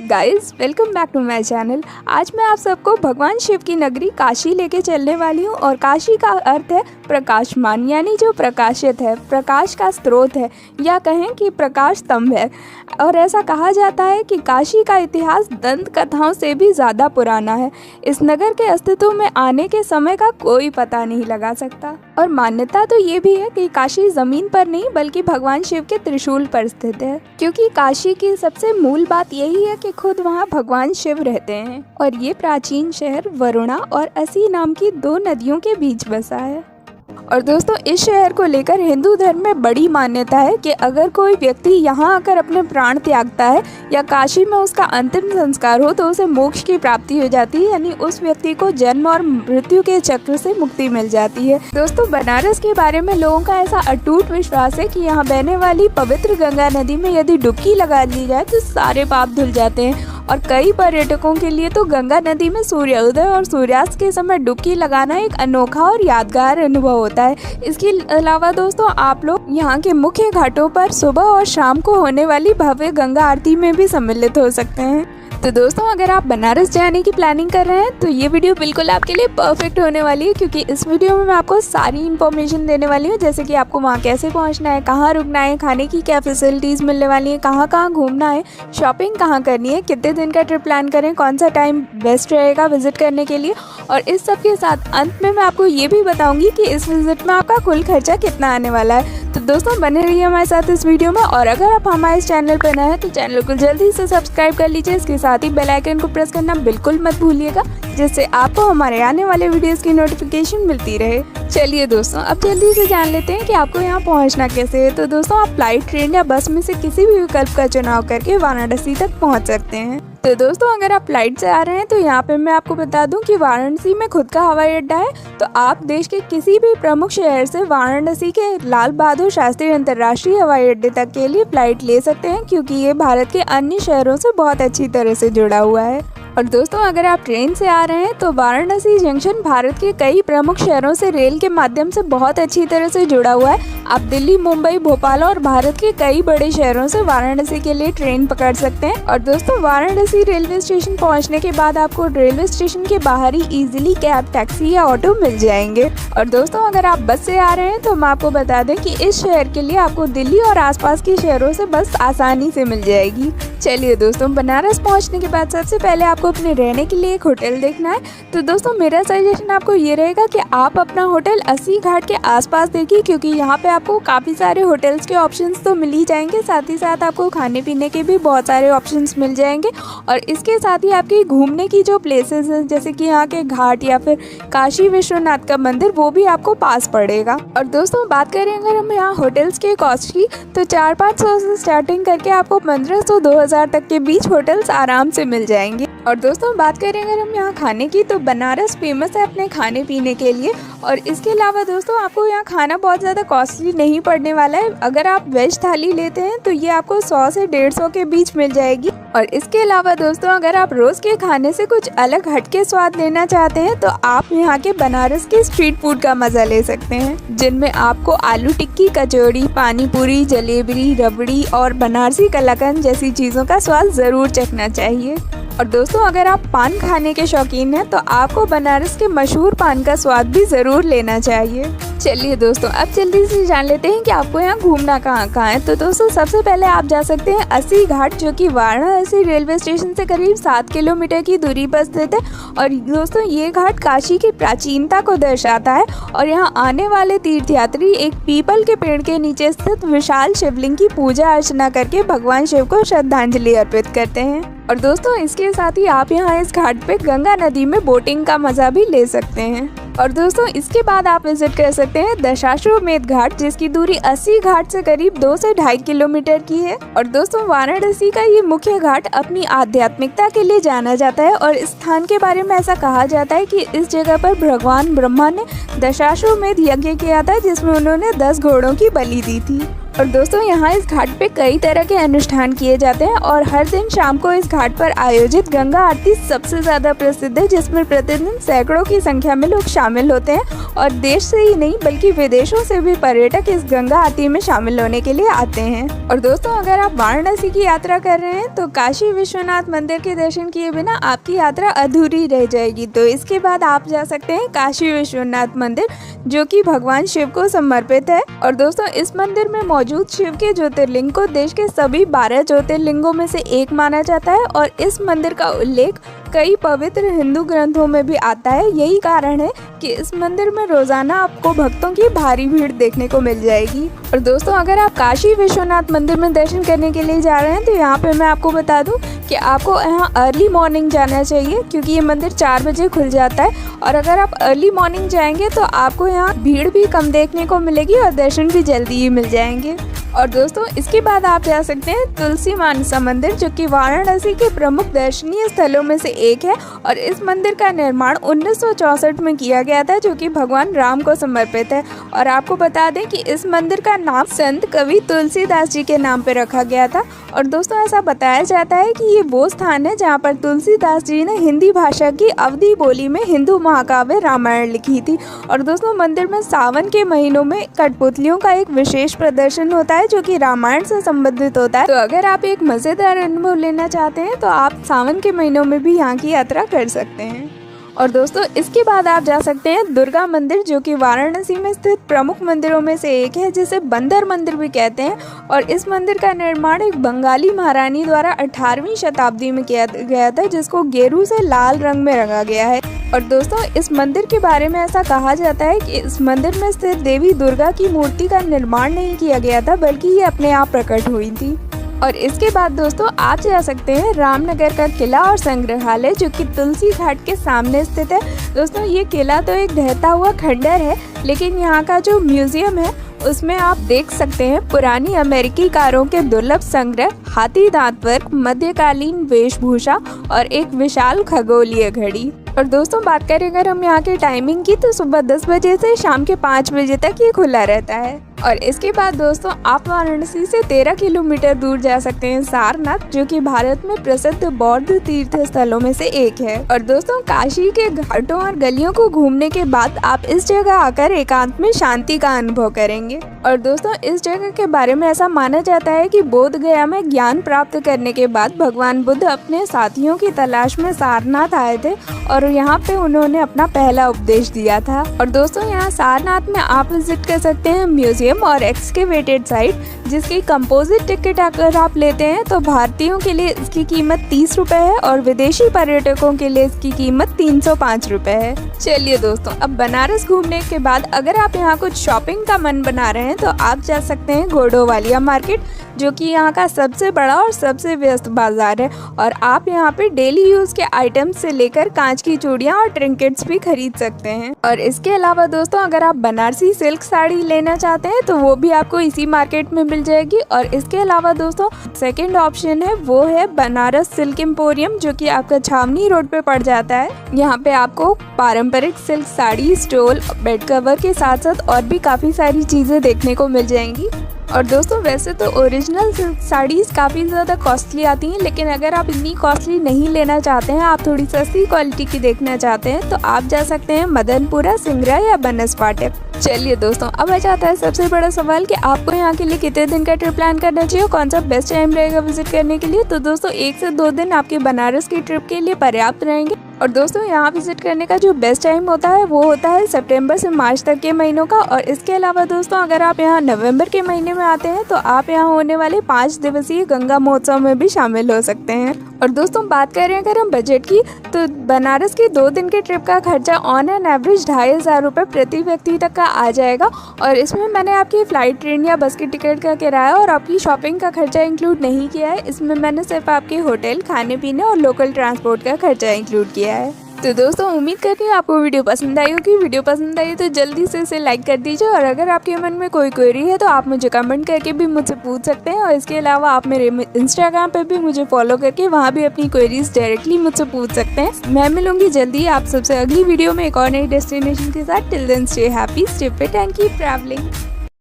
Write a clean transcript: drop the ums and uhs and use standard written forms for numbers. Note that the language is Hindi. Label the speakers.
Speaker 1: Guys welcome back to my channel. आज मैं आप सबको भगवान शिव की नगरी काशी लेके चलने वाली हूँ। और काशी का अर्थ है प्रकाशमान, यानी जो प्रकाशित है, प्रकाश का स्रोत है, या कहें कि प्रकाश स्तंभ है। और ऐसा कहा जाता है कि काशी का इतिहास दंत कथाओं से भी ज़्यादा पुराना है। इस नगर के अस्तित्व में आने के समय का कोई पता नहीं लगा सकता। और मान्यता तो ये भी है कि काशी ज़मीन पर नहीं बल्कि भगवान शिव के त्रिशूल पर स्थित है, क्योंकि काशी की सबसे मूल बात यही है कि खुद वहाँ भगवान शिव रहते हैं। और ये प्राचीन शहर वरुणा और असी नाम की दो नदियों के बीच बसा है। और दोस्तों, इस शहर को लेकर हिंदू धर्म में बड़ी मान्यता है कि अगर कोई व्यक्ति यहाँ आकर अपने प्राण त्यागता है या काशी में उसका अंतिम संस्कार हो तो उसे मोक्ष की प्राप्ति हो जाती है, यानी उस व्यक्ति को जन्म और मृत्यु के चक्र से मुक्ति मिल जाती है। दोस्तों, बनारस के बारे में लोगों का ऐसा अटूट विश्वास है कि यहाँ बहने वाली पवित्र गंगा नदी में यदि डुबकी लगा ली जाए तो सारे पाप धुल जाते हैं। और कई पर्यटकों के लिए तो गंगा नदी में सूर्योदय और सूर्यास्त के समय डुबकी लगाना एक अनोखा और यादगार अनुभव होता है। इसके अलावा दोस्तों, आप लोग यहाँ के मुख्य घाटों पर सुबह और शाम को होने वाली भव्य गंगा आरती में भी सम्मिलित हो सकते हैं। तो दोस्तों, अगर आप बनारस जाने की प्लानिंग कर रहे हैं तो ये वीडियो बिल्कुल आपके लिए परफेक्ट होने वाली है, क्योंकि इस वीडियो में मैं आपको सारी इन्फॉर्मेशन देने वाली हूँ, जैसे कि आपको वहाँ कैसे पहुँचना है, कहाँ रुकना है, खाने की क्या फैसिलिटीज़ मिलने वाली है, कहाँ कहाँ घूमना है, शॉपिंग कहाँ करनी है, कितने दिन का ट्रिप प्लान करें, कौन सा टाइम बेस्ट रहेगा विजिट करने के लिए। और इस सब के साथ अंत में मैं आपको ये भी बताऊँगी कि इस विजिट में आपका कुल खर्चा कितना आने वाला है। तो दोस्तों, बने रहिए हमारे साथ इस वीडियो में। और अगर आप हमारे इस चैनल पर नए हैं तो चैनल को जल्दी से सब्सक्राइब कर लीजिए। इसके साथ ही बेल आइकन को प्रेस करना बिल्कुल मत भूलिएगा, जिससे आपको हमारे आने वाले वीडियोस की नोटिफिकेशन मिलती रहे। चलिए दोस्तों, अब जल्दी से जान लेते हैं कि आपको यहाँ पहुँचना कैसे है। तो दोस्तों, आप फ्लाइट, ट्रेन या बस में से किसी भी विकल्प का चुनाव करके वाराणसी तक पहुँच सकते हैं। तो दोस्तों, अगर आप फ्लाइट से आ रहे हैं तो यहाँ पे मैं आपको बता दूं कि वाराणसी में खुद का हवाई अड्डा है। तो आप देश के किसी भी प्रमुख शहर से वाराणसी के लाल बहादुर शास्त्री अंतर्राष्ट्रीय हवाई अड्डे तक के लिए फ्लाइट ले सकते हैं, क्योंकि ये भारत के अन्य शहरों से बहुत अच्छी तरह से जुड़ा हुआ है। और दोस्तों, अगर आप ट्रेन से आ रहे हैं तो वाराणसी जंक्शन भारत के कई प्रमुख शहरों से रेल के माध्यम से बहुत अच्छी तरह से जुड़ा हुआ है। आप दिल्ली, मुंबई, भोपाल और भारत के कई बड़े शहरों से वाराणसी के लिए ट्रेन पकड़ सकते हैं। और दोस्तों, वाराणसी रेलवे स्टेशन पहुंचने के बाद आपको रेलवे स्टेशन के बाहर ही इजीली कैब, टैक्सी या ऑटो मिल जाएंगे। और दोस्तों, अगर आप बस से आ रहे हैं तो हम आपको बता दें कि इस शहर के लिए आपको दिल्ली और आसपास के शहरों से बस आसानी से मिल जाएगी। चलिए दोस्तों, बनारस पहुंचने के बाद सबसे पहले आपको अपने रहने के लिए एक होटल देखना है। तो दोस्तों, मेरा सजेशन आपको ये रहेगा कि आप अपना होटल अस्सी घाट के आसपास देखिए, क्योंकि यहाँ पे आपको काफ़ी सारे होटल्स के ऑप्शंस तो मिल ही जाएंगे, साथ ही साथ आपको खाने पीने के भी बहुत सारे ऑप्शंस मिल जाएंगे। और इसके साथ ही आपकी घूमने की जो प्लेसेस हैं, जैसे कि यहाँ के घाट या फिर काशी विश्वनाथ का मंदिर, वो भी आपको पास पड़ेगा। और दोस्तों, बात करें अगर हम यहाँ होटल्स के कॉस्ट की, तो 400-500 से स्टार्टिंग करके आपको 1500-2000 तक के बीच होटल्स आराम से मिल जाएंगे। और दोस्तों, बात करें अगर हम यहाँ खाने की, तो बनारस फेमस है अपने खाने पीने के लिए। और इसके अलावा दोस्तों, आपको यहाँ खाना बहुत ज़्यादा कॉस्टली नहीं पड़ने वाला है। अगर आप वेज थाली लेते हैं तो ये आपको 100 से 150 के बीच मिल जाएगी। और इसके अलावा दोस्तों, अगर आप रोज़ के खाने से कुछ अलग हटके स्वाद लेना चाहते हैं तो आप यहाँ के बनारस के स्ट्रीट फूड का मज़ा ले सकते हैं, जिनमें आपको आलू टिक्की, कचौड़ी, पानी पूरी, जलेबी, रबड़ी और बनारसी कलाकंद जैसी चीज़ों का स्वाद ज़रूर चखना चाहिए। और दोस्तों, अगर आप पान खाने के शौकीन हैं तो आपको बनारस के मशहूर पान का स्वाद भी ज़रूर लेना चाहिए। चलिए दोस्तों, अब जल्दी से जान लेते हैं कि आपको यहाँ घूमना कहाँ कहाँ है। तो दोस्तों, सबसे पहले आप जा सकते हैं अस्सी घाट, जो कि वाराणसी रेलवे स्टेशन से करीब 7 किलोमीटर की दूरी पर स्थित है। और दोस्तों, ये घाट काशी की प्राचीनता को दर्शाता है। और यहाँ आने वाले तीर्थयात्री एक पीपल के पेड़ के नीचे स्थित विशाल शिवलिंग की पूजा अर्चना करके भगवान शिव को श्रद्धांजलि अर्पित करते हैं। और दोस्तों, इसके साथ ही आप यहाँ इस घाट पे गंगा नदी में बोटिंग का मज़ा भी ले सकते हैं। और दोस्तों, इसके बाद आप विजिट कर सकते हैं दशाश्वमेध घाट, जिसकी दूरी 80 घाट से करीब 2 से 2.5 किलोमीटर की है। और दोस्तों, वाराणसी का ये मुख्य घाट अपनी आध्यात्मिकता के लिए जाना जाता है। और इस स्थान के बारे में ऐसा कहा जाता है कि इस जगह पर भगवान ब्रह्मा ने दशाश्वमेध यज्ञ किया था, जिसमें उन्होंने 10 घोड़ों की बलि दी थी। और दोस्तों यहाँ इस घाट पे कई तरह के अनुष्ठान किए जाते हैं और हर दिन शाम को इस घाट पर आयोजित गंगा आरती सबसे ज़्यादा प्रसिद्ध है, जिसमें प्रतिदिन सैकड़ों की संख्या में लोग शामिल होते हैं और देश से ही नहीं बल्कि विदेशों से भी पर्यटक इस गंगा आरती में शामिल होने के लिए आते हैं। और दोस्तों अगर आप वाराणसी की यात्रा कर रहे हैं तो काशी विश्वनाथ मंदिर के दर्शन किए बिना आपकी यात्रा अधूरी रह जाएगी। तो इसके बाद आप जा सकते हैं काशी विश्वनाथ मंदिर, जो कि भगवान शिव को समर्पित है। और दोस्तों इस मंदिर में मौजूद शिव के ज्योतिर्लिंग को देश के सभी 12 ज्योतिर्लिंगों में से एक माना जाता है और इस मंदिर का उल्लेख कई पवित्र हिंदू ग्रंथों में भी आता है। यही कारण है कि इस मंदिर में रोजाना आपको भक्तों की भारी भीड़ देखने को मिल जाएगी। और दोस्तों अगर आप काशी विश्वनाथ मंदिर में दर्शन करने के लिए जा रहे हैं तो यहाँ पे मैं आपको बता दूं कि आपको यहाँ अर्ली मॉर्निंग जाना चाहिए, क्योंकि ये मंदिर 4 बजे खुल जाता है। और अगर आप अर्ली मॉर्निंग जाएंगे तो आपको यहाँ भीड़ भी कम देखने को मिलेगी और दर्शन भी जल्दी ही मिल जाएंगे। और दोस्तों इसके बाद आप जा सकते हैं तुलसी मानसा मंदिर, जो कि वाराणसी के प्रमुख दर्शनीय स्थलों में से एक है। और इस मंदिर का निर्माण 1964 में किया गया था, जो कि भगवान राम को समर्पित है। और आपको बता दें कि इस मंदिर का नाम संत कवि तुलसीदास जी के नाम पर रखा गया था। और दोस्तों ऐसा बताया जाता है कि ये वो स्थान है जहाँ पर तुलसीदास जी ने हिंदी भाषा की अवधी बोली में हिंदू महाकाव्य रामायण लिखी थी। और दोस्तों मंदिर में सावन के महीनों में कठपुतलियों का एक विशेष प्रदर्शन होता है, जो कि रामायण से संबंधित होता है। तो अगर आप एक मजेदार अनुभव लेना चाहते हैं तो आप सावन के महीनों में भी यहाँ की यात्रा कर सकते हैं। और दोस्तों इसके बाद आप जा सकते हैं दुर्गा मंदिर, जो कि वाराणसी में स्थित प्रमुख मंदिरों में से एक है, जिसे बंदर मंदिर भी कहते हैं। और इस मंदिर का निर्माण एक बंगाली महारानी द्वारा 18वीं शताब्दी में किया गया था, जिसको गेरू से लाल रंग में रंगा गया है। और दोस्तों इस मंदिर के बारे में ऐसा कहा जाता है कि इस मंदिर में स्थित देवी दुर्गा की मूर्ति का निर्माण नहीं किया गया था, बल्कि ये अपने आप प्रकट हुई थी। और इसके बाद दोस्तों आप जा सकते हैं रामनगर का किला और संग्रहालय, जो कि तुलसी घाट के सामने स्थित है। दोस्तों ये किला तो एक ढहता हुआ खंडर है, लेकिन यहाँ का जो म्यूजियम है उसमें आप देख सकते हैं पुरानी अमेरिकी कारों के दुर्लभ संग्रह, हाथी दांत वर्क, मध्यकालीन वेशभूषा और एक विशाल खगोलीय घड़ी। और दोस्तों बात करें अगर हम यहाँ के टाइमिंग की तो सुबह 10 बजे से शाम के 5 बजे तक ये खुला रहता है। और इसके बाद दोस्तों आप वाराणसी से 13 किलोमीटर दूर जा सकते हैं सारनाथ, जो कि भारत में प्रसिद्ध बौद्ध तीर्थ स्थलों में से एक है। और दोस्तों काशी के घाटों और गलियों को घूमने के बाद आप इस जगह आकर एकांत में शांति का अनुभव करेंगे। और दोस्तों इस जगह के बारे में ऐसा माना जाता है कि बोध गया में ज्ञान प्राप्त करने के बाद भगवान बुद्ध अपने साथियों की तलाश में सारनाथ आए थे और यहाँ पे उन्होंने अपना पहला उपदेश दिया था। और दोस्तों यहाँ सारनाथ में आप विजिट कर सकते हैं म्यूजियम और एक्सकेवेटेड साइट, जिसकी कंपोजिट टिकट अगर आप लेते हैं तो भारतीयों के लिए इसकी कीमत 30 रुपए है और विदेशी पर्यटकों के लिए इसकी कीमत 305 रुपए है। चलिए दोस्तों अब बनारस घूमने के बाद अगर आप यहाँ कुछ शॉपिंग का मन बना रहे हैं तो आप जा सकते हैं घोड़ोवालिया मार्केट, जो कि यहाँ का सबसे बड़ा और सबसे व्यस्त बाजार है। और आप यहाँ पे डेली यूज के आइटम्स से लेकर कांच की चूड़ियाँ और ट्रिंकेट्स भी खरीद सकते हैं। और इसके अलावा दोस्तों अगर आप बनारसी सिल्क साड़ी लेना चाहते हैं तो वो भी आपको इसी मार्केट में मिल जाएगी। और इसके अलावा दोस्तों सेकंड ऑप्शन है वो है बनारस सिल्क एम्पोरियम, जो कि आपका छावनी रोड पे पड़ जाता है। यहाँ पे आपको पारंपरिक silk sari, stole, bed cover के साथ साथ और भी काफी सारी चीजें देखने को मिल जाएंगी। और दोस्तों वैसे तो ओरिजिनल सिल्क साड़ीज़ काफ़ी ज़्यादा कॉस्टली आती हैं, लेकिन अगर आप इतनी कॉस्टली नहीं लेना चाहते हैं, आप थोड़ी सस्ती क्वालिटी की देखना चाहते हैं, तो आप जा सकते हैं मदनपुरा, सिंगरा या बनस फाटक। चलिए दोस्तों अब आ जाता है सबसे बड़ा सवाल कि आपको यहाँ के लिए कितने दिन का ट्रिप प्लान करना चाहिए, कौन सा बेस्ट टाइम रहेगा विजिट करने के लिए। तो दोस्तों 1 से 2 दिन आपके बनारस की ट्रिप के लिए पर्याप्त रहेंगे। और दोस्तों यहाँ विजिट करने का जो बेस्ट टाइम होता है वो होता है सितंबर से मार्च तक के महीनों का। और इसके अलावा दोस्तों अगर आप यहाँ नवंबर के महीने में आते हैं तो आप यहाँ होने वाले 5 दिवसीय गंगा महोत्सव में भी शामिल हो सकते हैं। और दोस्तों बात करें अगर हम बजट की, तो बनारस की 2 दिन के ट्रिप का खर्चा ऑन एन एवरेज 2500 रुपये प्रति व्यक्ति तक का आ जाएगा। और इसमें मैंने आपकी फ्लाइट, ट्रेन या बस की टिकट का किराया और आपकी शॉपिंग का खर्चा इंक्लूड नहीं किया है। इसमें मैंने सिर्फ आपके होटल, खाने पीने और लोकल ट्रांसपोर्ट का खर्चा इंक्लूड किया है। तो दोस्तों उम्मीद करती हूँ आपको वीडियो पसंद आई होगी। वीडियो पसंद आई तो जल्दी से इसे लाइक कर दीजिए। और अगर आपके मन में कोई क्वेरी है तो आप मुझे कमेंट करके भी मुझसे पूछ सकते हैं। और इसके अलावा आप मेरे इंस्टाग्राम पे भी मुझे फॉलो करके वहाँ भी अपनी क्वेरीज डायरेक्टली मुझसे पूछ सकते हैं। मैं मिलूंगी जल्दी आप सबसे अगली वीडियो में एक और नई डेस्टिनेशन के साथ। Till then stay happy, stay fit and keep travelling.